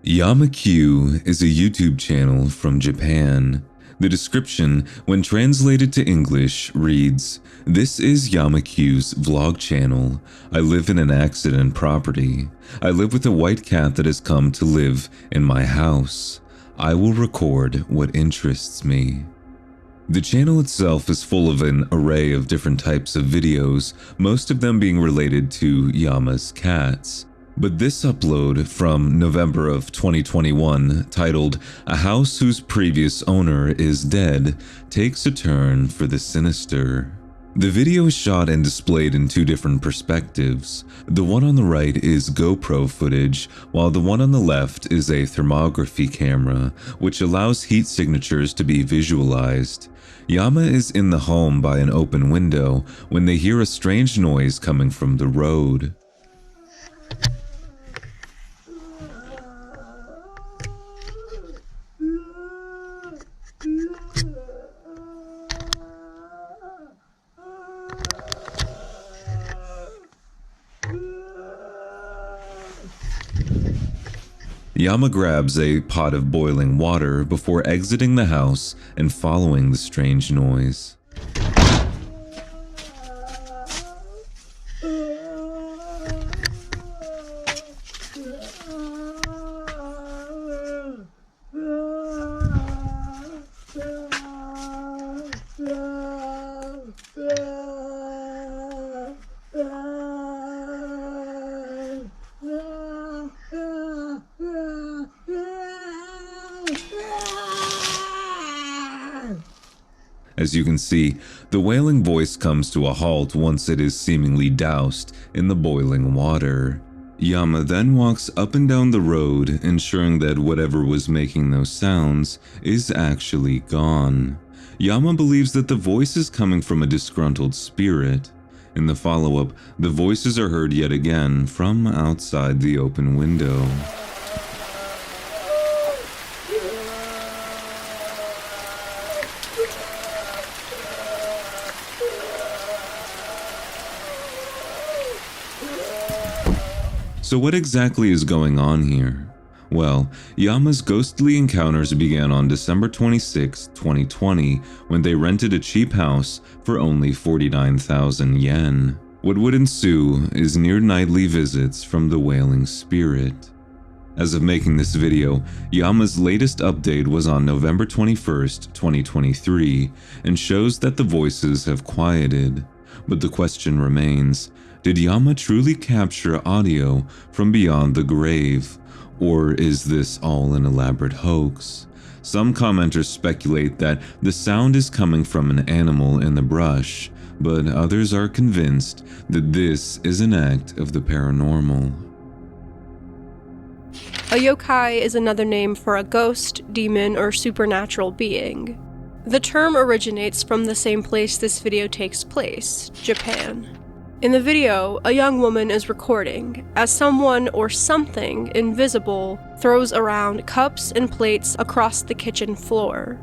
Yamakyu is a YouTube channel from Japan. The description, when translated to English, reads, "This is Yamakyu's vlog channel. I live in an accident property. I live with a white cat that has come to live in my house. I will record what interests me." The channel itself is full of an array of different types of videos, most of them being related to Yama's cats. But this upload from November of 2021, titled "A House Whose Previous Owner is Dead," takes a turn for the sinister. The video is shot and displayed in two different perspectives. The one on the right is GoPro footage, while the one on the left is a thermography camera, which allows heat signatures to be visualized. Yama is in the home by an open window when they hear a strange noise coming from the road. Yama grabs a pot of boiling water before exiting the house and following the strange noise. As you can see, the wailing voice comes to a halt once it is seemingly doused in the boiling water. Yama then walks up and down the road, ensuring that whatever was making those sounds is actually gone. Yama believes that the voice is coming from a disgruntled spirit. In the follow-up, the voices are heard yet again from outside the open window. So what exactly is going on here? Well, Yama's ghostly encounters began on December 26, 2020, when they rented a cheap house for only 49,000 yen. What would ensue is near nightly visits from the Wailing Spirit. As of making this video, Yama's latest update was on November 21st, 2023, and shows that the voices have quieted. But the question remains, did Yama truly capture audio from beyond the grave, or is this all an elaborate hoax? Some commenters speculate that the sound is coming from an animal in the brush, but others are convinced that this is an act of the paranormal. A yokai is another name for a ghost, demon, or supernatural being. The term originates from the same place this video takes place, Japan. In the video, a young woman is recording as someone or something invisible throws around cups and plates across the kitchen floor.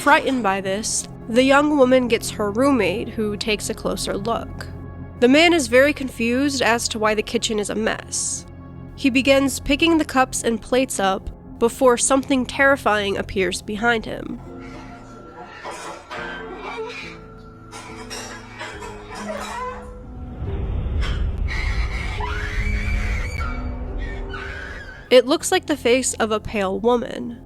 Frightened by this, the young woman gets her roommate, who takes a closer look. The man is very confused as to why the kitchen is a mess. He begins picking the cups and plates up before something terrifying appears behind him. It looks like the face of a pale woman.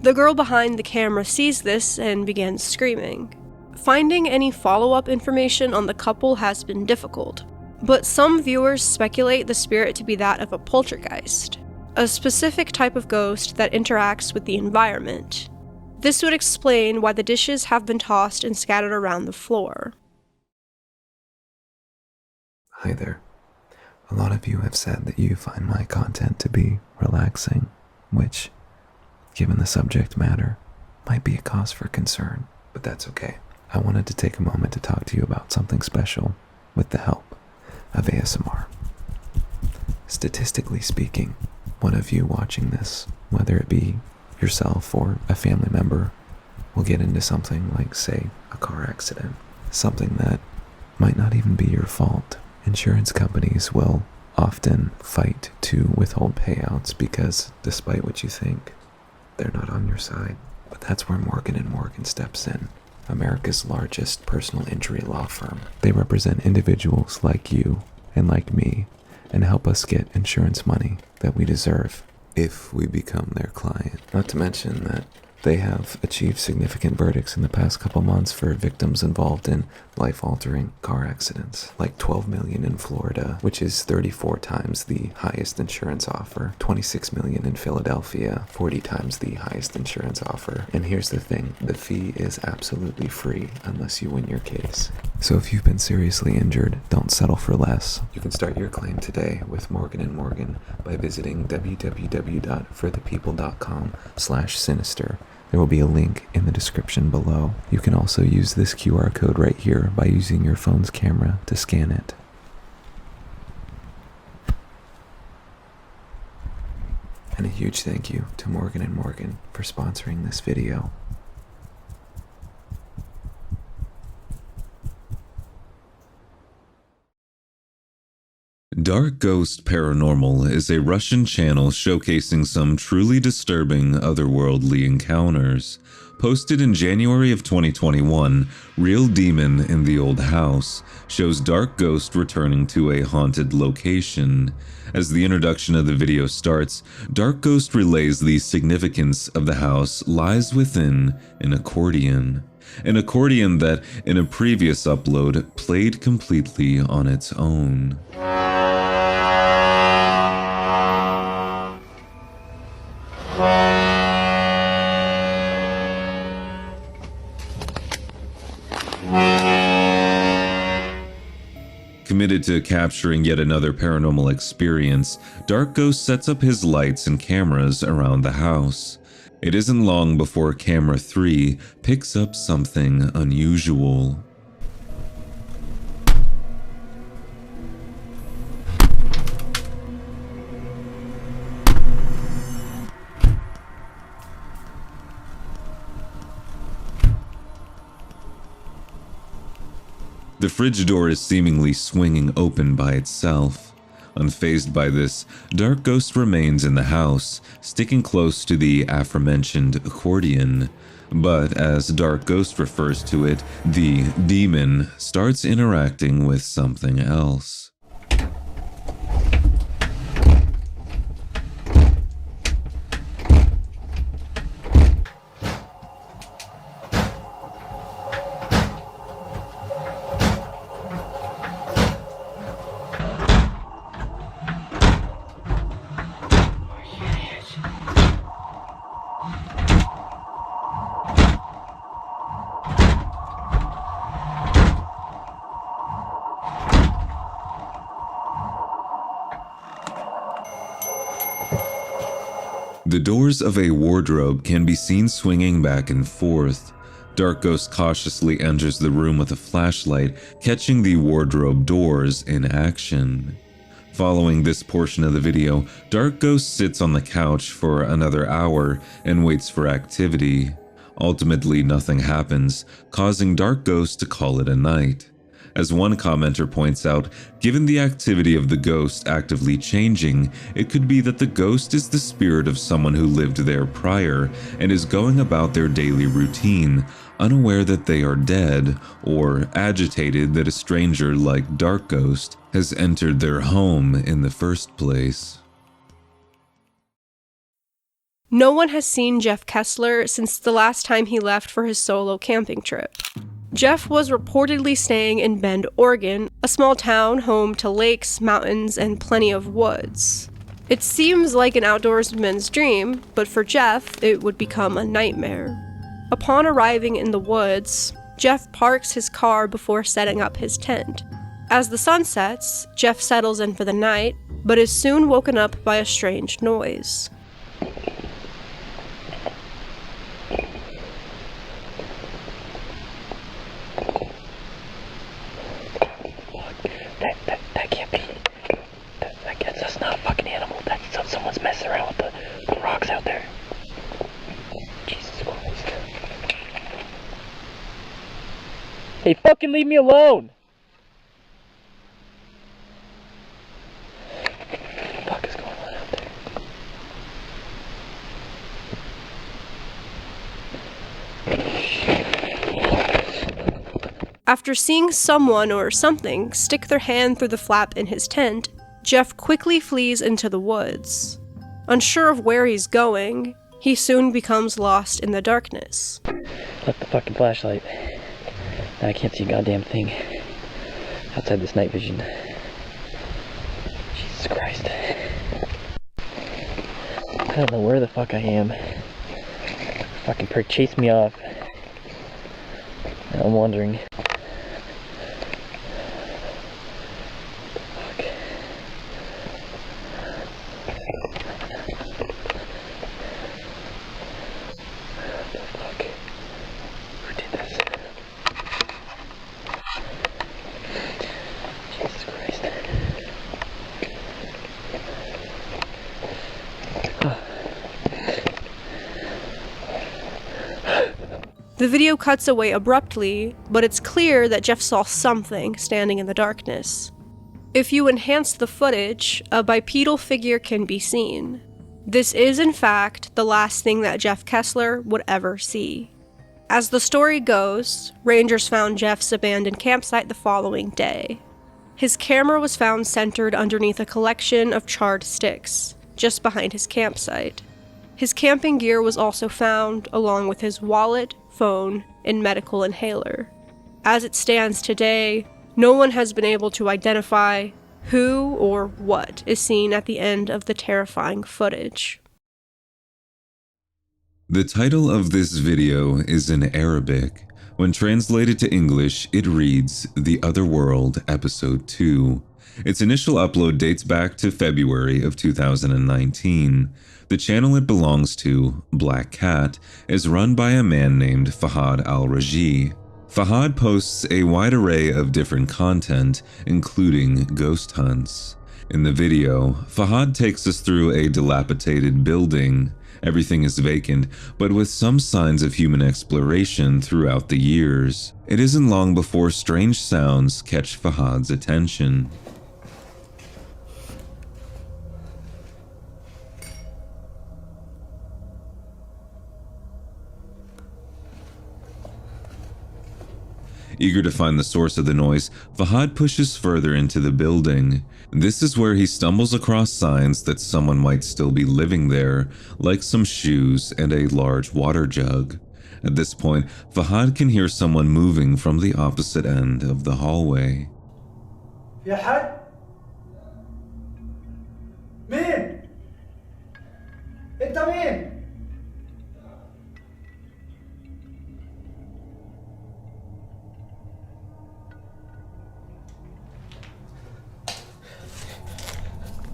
The girl behind the camera sees this and begins screaming. Finding any follow-up information on the couple has been difficult, but some viewers speculate the spirit to be that of a poltergeist, a specific type of ghost that interacts with the environment. This would explain why the dishes have been tossed and scattered around the floor. Hi there. A lot of you have said that you find my content to be relaxing, which, given the subject matter, might be a cause for concern, but that's okay. I wanted to take a moment to talk to you about something special with the help of ASMR. Statistically speaking, one of you watching this, whether it be yourself or a family member, we'll get into something like, say, a car accident. Something that might not even be your fault. Insurance companies will often fight to withhold payouts because, despite what you think, they're not on your side. But that's where Morgan & Morgan steps in, America's largest personal injury law firm. They represent individuals like you and like me and help us get insurance money that we deserve if we become their client. Not to mention that they have achieved significant verdicts in the past couple months for victims involved in life-altering car accidents, like $12 million in Florida, which is 34 times the highest insurance offer, $26 million in Philadelphia, 40 times the highest insurance offer. And here's the thing, the fee is absolutely free unless you win your case. So if you've been seriously injured, don't settle for less. You can start your claim today with Morgan & Morgan by visiting www.forthepeople.com/sinister. There will be a link in the description below. You can also use this QR code right here by using your phone's camera to scan it. And a huge thank you to Morgan & Morgan for sponsoring this video. Dark Ghost Paranormal is a Russian channel showcasing some truly disturbing otherworldly encounters. Posted in January of 2021, Real Demon in the Old House shows Dark Ghost returning to a haunted location. As the introduction of the video starts, Dark Ghost relays the significance of the house lies within an accordion. An accordion that, in a previous upload, played completely on its own. Committed to capturing yet another paranormal experience, Dark Ghost sets up his lights and cameras around the house. It isn't long before camera 3 picks up something unusual. The fridge door is seemingly swinging open by itself. Unfazed by this, Dark Ghost remains in the house, sticking close to the aforementioned accordion. But as Dark Ghost refers to it, the demon starts interacting with something else. The doors of a wardrobe can be seen swinging back and forth. Dark Ghost cautiously enters the room with a flashlight, catching the wardrobe doors in action. Following this portion of the video, Dark Ghost sits on the couch for another hour and waits for activity. Ultimately, nothing happens, causing Dark Ghost to call it a night. As one commenter points out, given the activity of the ghost actively changing, it could be that the ghost is the spirit of someone who lived there prior and is going about their daily routine, unaware that they are dead, or agitated that a stranger like Dark Ghost has entered their home in the first place. No one has seen Jeff Kessler since the last time he left for his solo camping trip. Jeff was reportedly staying in Bend, Oregon, a small town home to lakes, mountains, and plenty of woods. It seems like an outdoorsman's dream, but for Jeff, it would become a nightmare. Upon arriving in the woods, Jeff parks his car before setting up his tent. As the sun sets, Jeff settles in for the night, but is soon woken up by a strange noise. That can't be. That's not a fucking animal. That's someone's messing around with the rocks out there. Jesus Christ. Hey, fucking leave me alone! What the fuck is going on out there? After seeing someone or something stick their hand through the flap in his tent, Jeff quickly flees into the woods. Unsure of where he's going, he soon becomes lost in the darkness. Left the fucking flashlight. Now I can't see a goddamn thing outside this night vision. Jesus Christ. I don't know where the fuck I am. Fucking prick chased me off. Now I'm wondering. The video cuts away abruptly, but it's clear that Jeff saw something standing in the darkness. If you enhance the footage, a bipedal figure can be seen. This is, in fact, the last thing that Jeff Kessler would ever see. As the story goes, rangers found Jeff's abandoned campsite the following day. His camera was found centered underneath a collection of charred sticks, just behind his campsite. His camping gear was also found, along with his wallet, phone, and medical inhaler. As it stands today, no one has been able to identify who or what is seen at the end of the terrifying footage. The title of this video is in Arabic. When translated to English, it reads The Other World, Episode 2. Its initial upload dates back to February of 2019. The channel it belongs to, Black Cat, is run by a man named Fahad Al-Raji. Fahad posts a wide array of different content, including ghost hunts. In the video, Fahad takes us through a dilapidated building. Everything is vacant, but with some signs of human exploration throughout the years. It isn't long before strange sounds catch Fahad's attention. Eager to find the source of the noise, Fahad pushes further into the building. This is where he stumbles across signs that someone might still be living there, like some shoes and a large water jug. At this point, Fahad can hear someone moving from the opposite end of the hallway. في حد؟ مين؟ أنت مين؟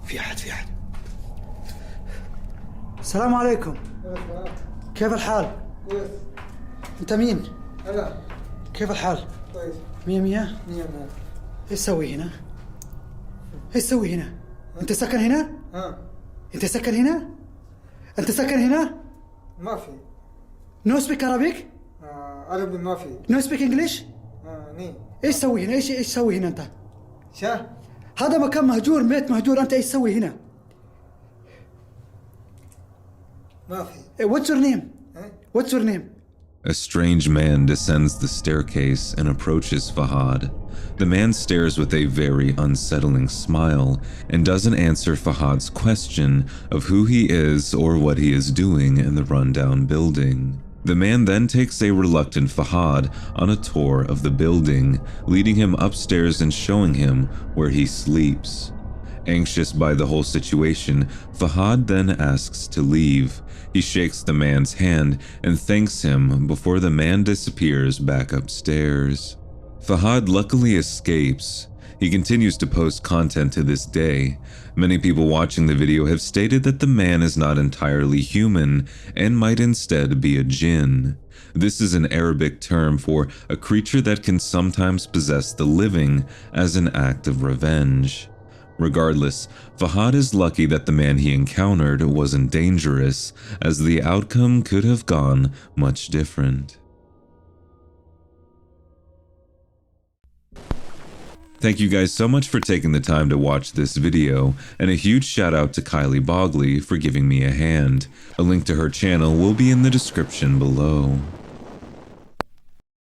في أحد السلام عليكم. كيف الحال؟ كويس. أنت مين؟ أنا. كيف الحال؟ كويس. مية مية؟ مية مية. إيش تسوي هنا؟ إيش تسوي هنا؟ أنت ساكن هنا؟ أنت ساكن هنا؟ أنت ساكن هنا؟ ما في. No speak Arabic؟ عربي ما في. No speak English؟ ني. إيش تسوي هنا؟ إيش تسوي هنا أنت؟ شا؟ هذا مكان مهجور، بيت مهجور، أنت إيش تسوي هنا؟ ما في. What's your name? What's your name? A strange man descends the staircase and approaches Fahad. The man stares with a very unsettling smile and doesn't answer Fahad's question of who he is or what he is doing in the rundown building. The man then takes a reluctant Fahad on a tour of the building, leading him upstairs and showing him where he sleeps. Anxious by the whole situation, Fahad then asks to leave. He shakes the man's hand and thanks him before the man disappears back upstairs. Fahad luckily escapes. He continues to post content to this day. Many people watching the video have stated that the man is not entirely human and might instead be a jinn. This is an Arabic term for a creature that can sometimes possess the living as an act of revenge. Regardless, Fahad is lucky that the man he encountered wasn't dangerous, as the outcome could have gone much different. Thank you guys so much for taking the time to watch this video, and a huge shout out to Kylie Bogley for giving me a hand. A link to her channel will be in the description below.